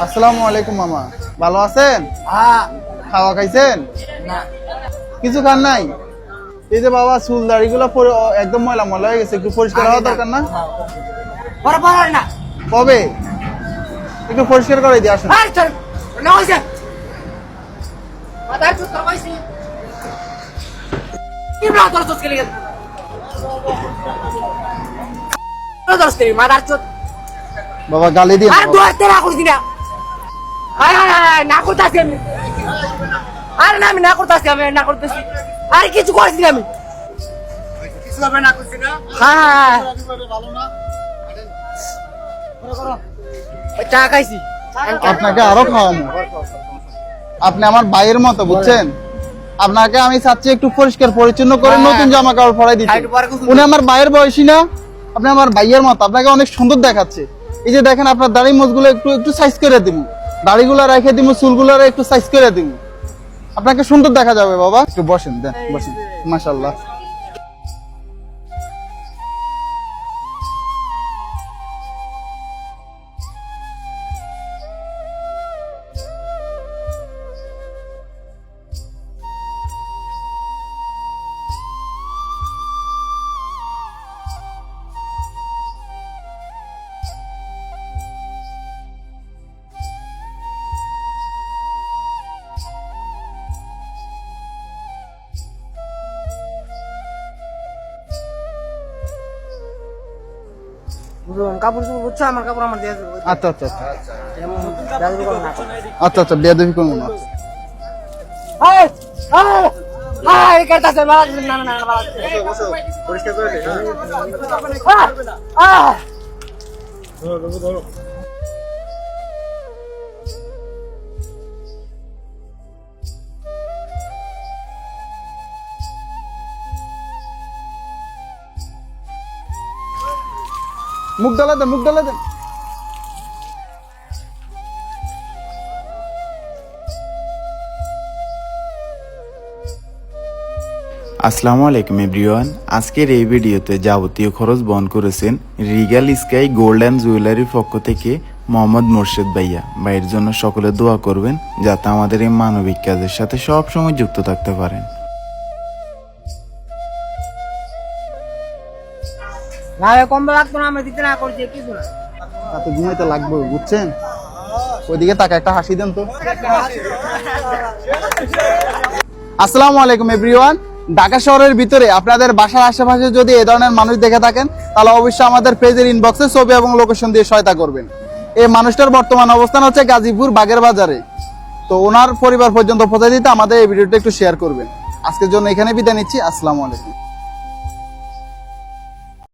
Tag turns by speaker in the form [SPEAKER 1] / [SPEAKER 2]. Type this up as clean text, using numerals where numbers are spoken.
[SPEAKER 1] আসসালামু আলাইকুম মামা, ভালো আছেন? খাওয়া খাইছেন? কিছু খান নাই? এই যে বাবা চুল দাড়ি গুলো একদম ময়লা ময়লা হয়ে গেছে, একটু পরিষ্কার হওয়া দরকার না? কবে? একটু পরিষ্কার করে দিয়ে আসুন। বাবা গালি দিয়ে
[SPEAKER 2] আরে কিছু করছি আমি চা খাইছি।
[SPEAKER 1] আপনাকে আরো খাওয়ানো, আপনি আমার ভাইয়ের মতো বুঝছেন। আপনাকে আমি চাচ্ছি একটু পরিষ্কার পরিচ্ছন্ন করে নতুন জামা কাপড় পরাই দিতে। উনি আমার ভাইয়ের বয়সী না, আপনি আমার ভাইয়ের মতো, আপনাকে অনেক সুন্দর দেখাচ্ছে। এই যে দেখেন আপনার দাড়ি মোজগুলো একটু একটু সাইজ করে দিব, দাড়িগুলো রেখে দিব, চুলগুলো একটু সাইজ করে দিব, আপনাকে সুন্দর দেখা যাবে। বাবা একটু বসেন, দেন বসেন। মাশাআল্লাহ।
[SPEAKER 2] কাপড় বুঝছো, আমার কাপড় আমার দিয়ে দেবো।
[SPEAKER 1] আচ্ছা আচ্ছা আচ্ছা আচ্ছা, বেয়াদবি করবো না। মুখ ডালা দেন, মুখ ডালা দেন।
[SPEAKER 3] আসসালামু আলাইকুম এভরিওয়ান। আজকের এই ভিডিওতে যাবতীয় খরচ বহন করেছেন রিগাল স্কাই গোল্ড অ্যান্ড জুয়েলারির পক্ষ থেকে মোহাম্মদ মোর্শেদ ভাইয়া। ভাইয়ের জন্য সকলে দোয়া করবেন যাতে আমাদের এই মানবিক কাজের সাথে সব সময় যুক্ত থাকতে পারেন।
[SPEAKER 2] কম্বল লাগতো না, আমি দিতে না করছি কিছু না।
[SPEAKER 1] রাতে ঘুমাইতে লাগবে বুঝছেন। ওইদিকে তাকে একটা হাসি দেন তো। আসসালামু আলাইকুম এভরিওয়ান। ঢাকা শহরের ভিতরে আপনাদের বাসার আশেপাশে যদি এই ধরনের মানুষ দেখে থাকেন, তাহলে অবশ্যই আমাদের পেজের ইনবক্সে ছবি এবং লোকেশন দিয়ে সহায়তা করবেন। এই মানুষটার বর্তমান অবস্থান হচ্ছে গাজীপুর বাগের বাজারে। তো ওনার পরিবার পর্যন্ত পৌঁছে দিতে আমাদের এই ভিডিওটা একটু শেয়ার করবেন। আজকের জন্য এখানে বিদায় নিচ্ছি। আসসালামু আলাইকুম।